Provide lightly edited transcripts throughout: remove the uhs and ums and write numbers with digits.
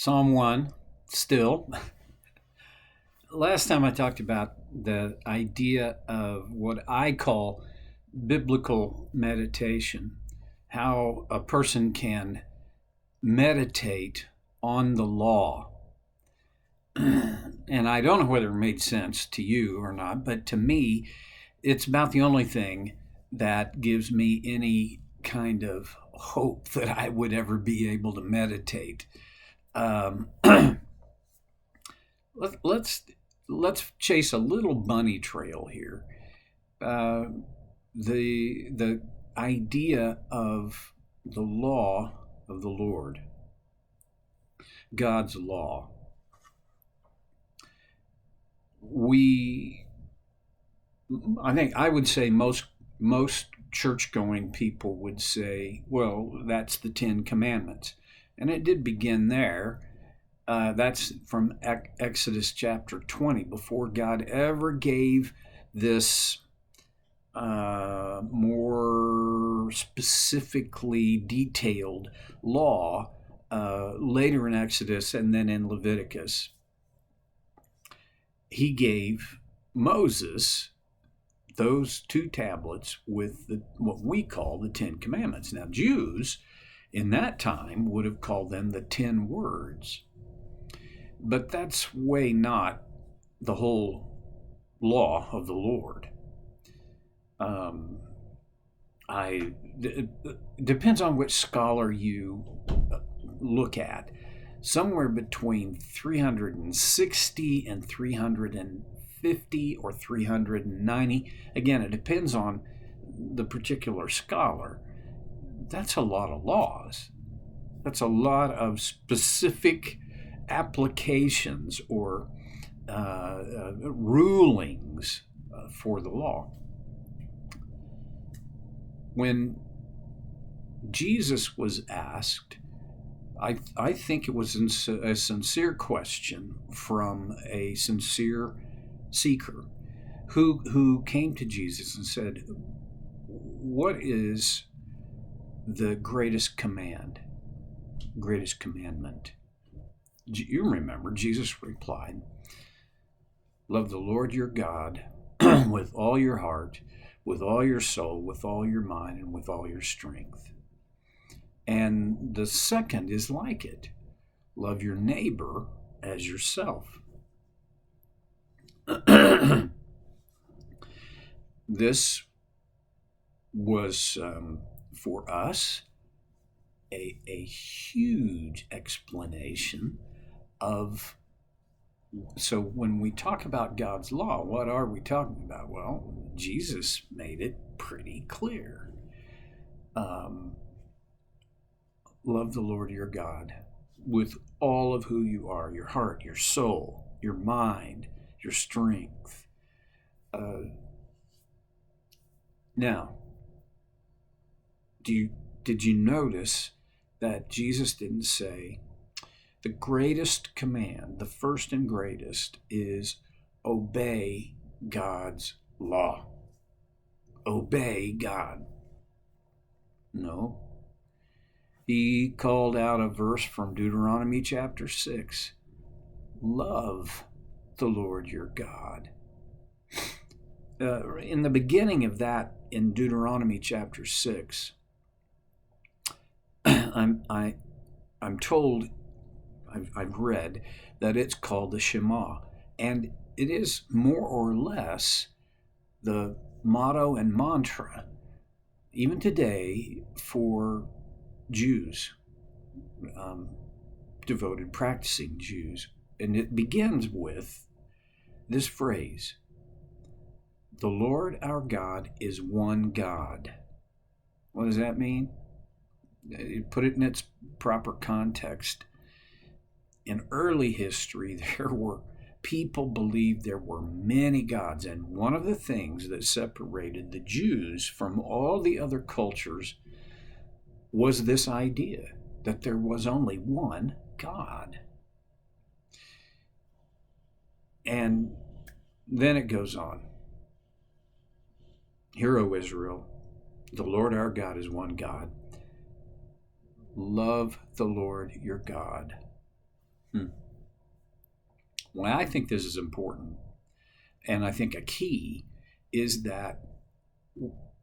Psalm 1, still. Last time I talked about the idea of what I call biblical meditation, how a person can meditate on the law. And I don't know whether it made sense to you or not, but to me, it's about the only thing that gives me any kind of hope that I would ever be able to meditate. Um, let's let's chase a little bunny trail here. Uh, the idea of the law of the Lord, God's law. We, I think I would say most church going people would say, well, that's the Ten Commandments, and it did begin there. That's from Exodus chapter 20, before God ever gave this more specifically detailed law later in Exodus and then in Leviticus. He gave Moses those two tablets with what we call the Ten Commandments. Now, Jews in that time would have called them the 10 words. But that's way not the whole law of the Lord. It depends on which scholar you look at. Somewhere between 360 and 350 or 390. Again, it depends on the particular scholar. That's a lot of laws. That's a lot of specific applications or rulings for the law. When Jesus was asked, I think it was a sincere question from a sincere seeker who came to Jesus and said, what is the greatest commandment? You remember, Jesus replied, love the Lord your God with all your heart, with all your soul, with all your mind, and with all your strength. And the second is like it. Love your neighbor as yourself. This was, for us, a huge explanation of, so when we talk about God's law, what are we talking about? Well, Jesus made it pretty clear. Love the Lord your God with all of who you are, your heart, your soul, your mind, your strength. Now, did you notice that Jesus didn't say the greatest command, the first and greatest, is obey God's law? Obey God. No. He called out a verse from Deuteronomy chapter 6. Love the Lord your God. In the beginning of that, in Deuteronomy chapter 6, I'm told, I've read that it's called the Shema, and it is more or less the motto and mantra, even today, for Jews, devoted, practicing Jews. And it begins with this phrase, the Lord our God is one God. What does that mean? Put it in its proper context. In early history, people believed there were many gods, and one of the things that separated the Jews from all the other cultures was this idea that there was only one God. And then it goes on. Hear, O Israel, the Lord our God is one God. Love the Lord your God Hmm. Well, I think this is important. And I think a key is that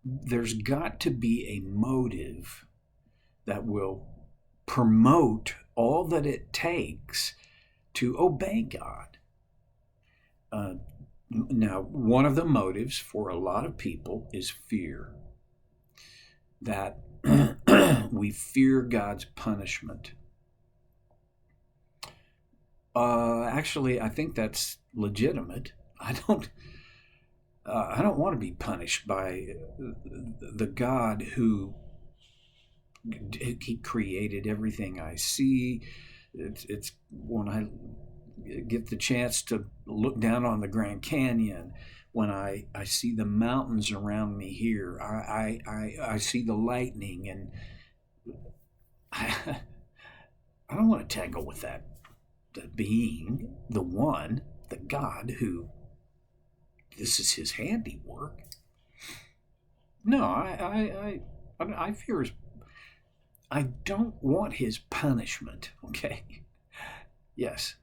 there's got to be a motive that will promote all that it takes to obey God. Now, one of the motives for a lot of people is fear, that we fear God's punishment. Actually, I think that's legitimate. I don't want to be punished by the God who He created everything I see. It's when I get the chance to look down on the Grand Canyon, when I see the mountains around me here, I see the lightning, and I don't want to tangle with that, the being, the one, the God who, this is His handiwork. No, I fear His. I don't want His punishment. Okay, yes,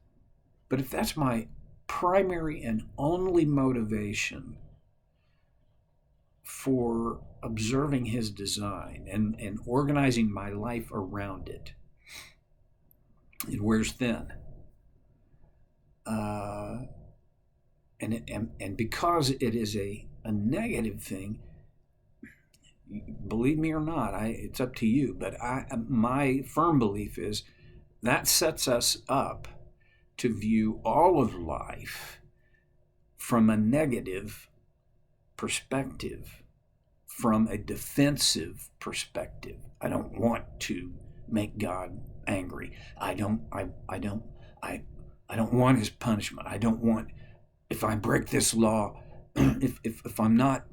but if that's my primary and only motivation for observing His design and organizing my life around it, it wears thin. And because it is a negative thing, believe me or not, it's up to you. But my firm belief is that sets us up to view all of life from a negative perspective, from a defensive perspective. I don't want to make God angry. I don't want His punishment. I don't want, if I break this law, if I'm not,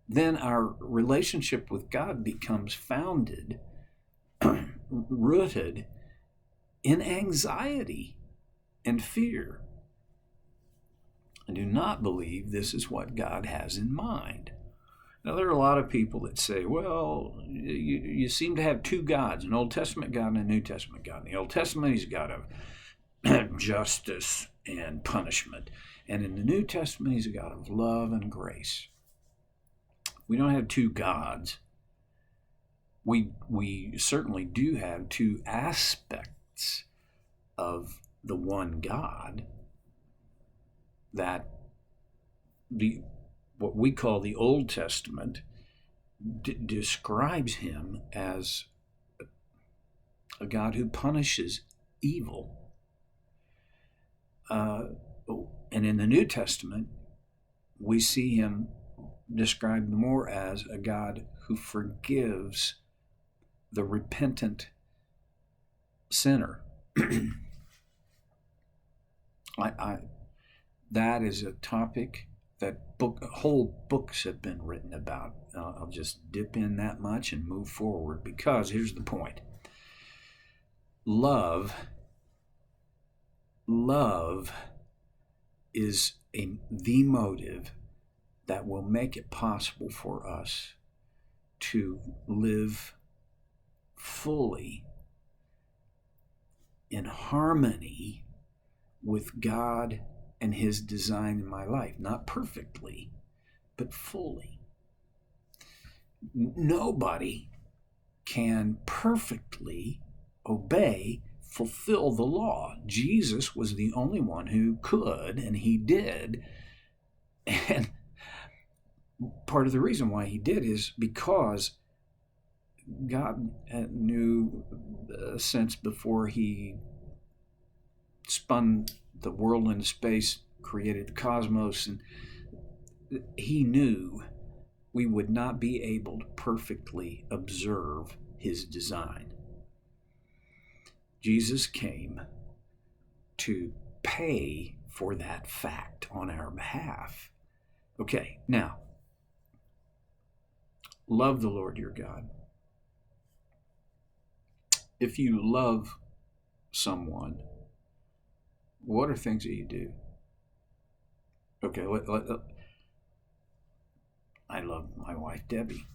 then our relationship with God becomes founded, rooted in anxiety and fear. I do not believe this is what God has in mind. Now, there are a lot of people that say, well, you seem to have two gods, an Old Testament God and a New Testament God. In the Old Testament, He's a God of justice and punishment. And in the New Testament, He's a God of love and grace. We don't have two gods. We certainly do have two aspects of the one God, that what we call the Old Testament describes Him as a God who punishes evil. And in the New Testament, we see Him described more as a God who forgives the repentant sinner. That is a topic that whole books have been written about. I'll just dip in that much and move forward, because here's the point. Love is the motive that will make it possible for us to live fully in harmony with God and His design in my life. Not perfectly, but fully. Nobody can perfectly fulfill the law. Jesus was the only one who could, and He did. And part of the reason why He did is because God knew, since before He spun the world into space, created the cosmos, and He knew we would not be able to perfectly observe His design. Jesus came to pay for that fact on our behalf. Okay, now, love the Lord your God. If you love someone, what are things that you do? Okay, I love my wife, Debbie.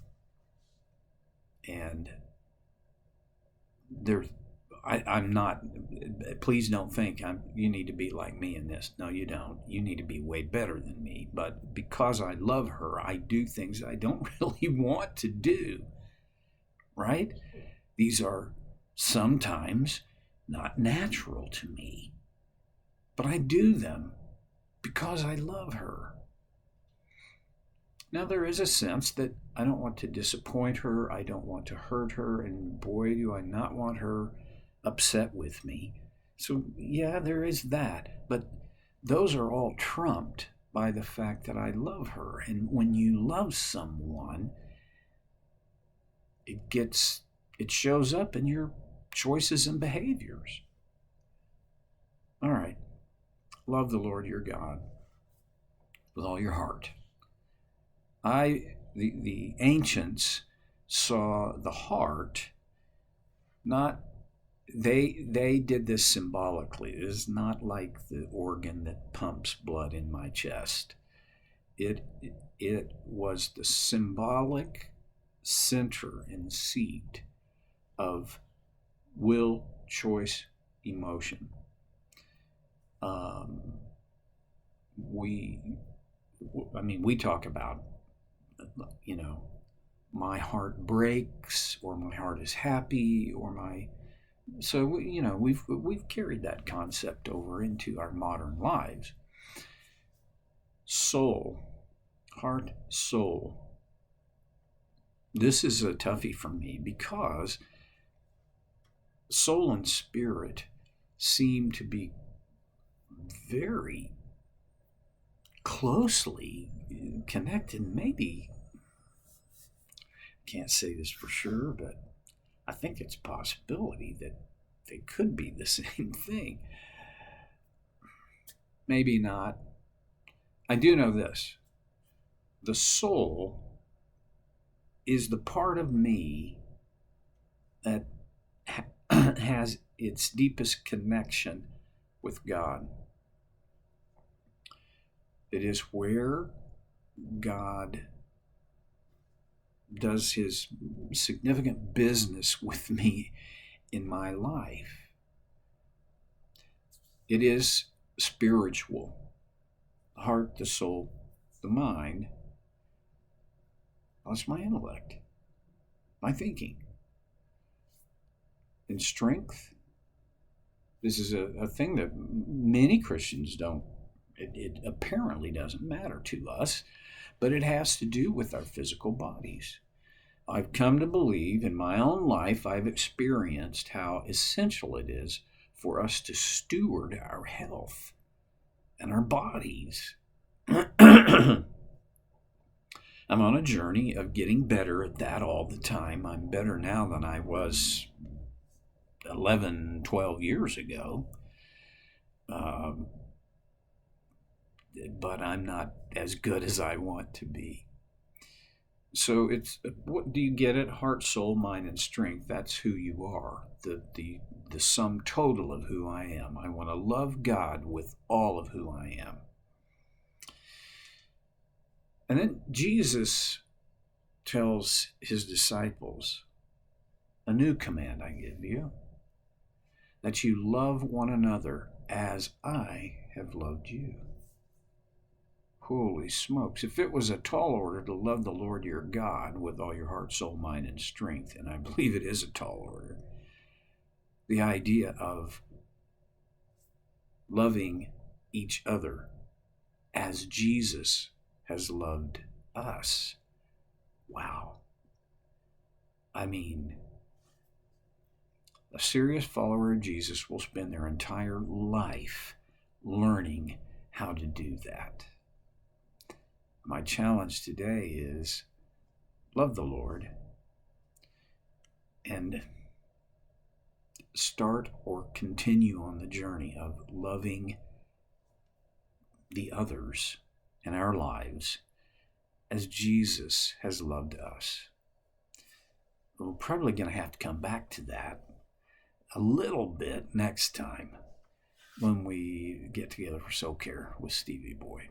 And there's I'm not, please don't think you need to be like me in this. No, you don't. You need to be way better than me. But because I love her, I do things I don't really want to do, right? These are sometimes not natural to me, but I do them because I love her. Now, there is a sense that I don't want to disappoint her. I don't want to hurt her. And boy, do I not want her upset with me. So, yeah, there is that. But those are all trumped by the fact that I love her. And when you love someone, it shows up in your choices and behaviors. All right. Love the Lord your God with all your heart. The ancients saw the heart, not, they did this symbolically. It is not like the organ that pumps blood in my chest. It was the symbolic center and seat of will, choice, emotion. We talk about, my heart breaks, or my heart is happy, so we've carried that concept over into our modern lives. Soul, heart, soul. This is a toughie for me because soul and spirit seem to be very closely connected. Maybe, can't say this for sure, but I think it's a possibility that they could be the same thing. Maybe not. I do know this. The soul is the part of me that has its deepest connection with God. It is where God does his significant business with me in my life. It is spiritual. The heart, the soul, the mind. That's my intellect, my thinking. And strength. This is a thing that many Christians don't. It apparently doesn't matter to us, but it has to do with our physical bodies. I've come to believe in my own life, I've experienced how essential it is for us to steward our health and our bodies. I'm on a journey of getting better at that all the time. I'm better now than I was 11, 12 years ago. But I'm not as good as I want to be. So what do you get it? Heart, soul, mind, and strength. That's who you are. The sum total of who I am. I want to love God with all of who I am. And then Jesus tells his disciples, a new command I give you, that you love one another as I have loved you. Holy smokes. If it was a tall order to love the Lord your God with all your heart, soul, mind, and strength, and I believe it is a tall order, the idea of loving each other as Jesus has loved us. Wow. I mean, a serious follower of Jesus will spend their entire life learning how to do that. My challenge today is love the Lord and start or continue on the journey of loving the others in our lives as Jesus has loved us. We're probably going to have to come back to that a little bit next time when we get together for Soul Care with Stevie Boy.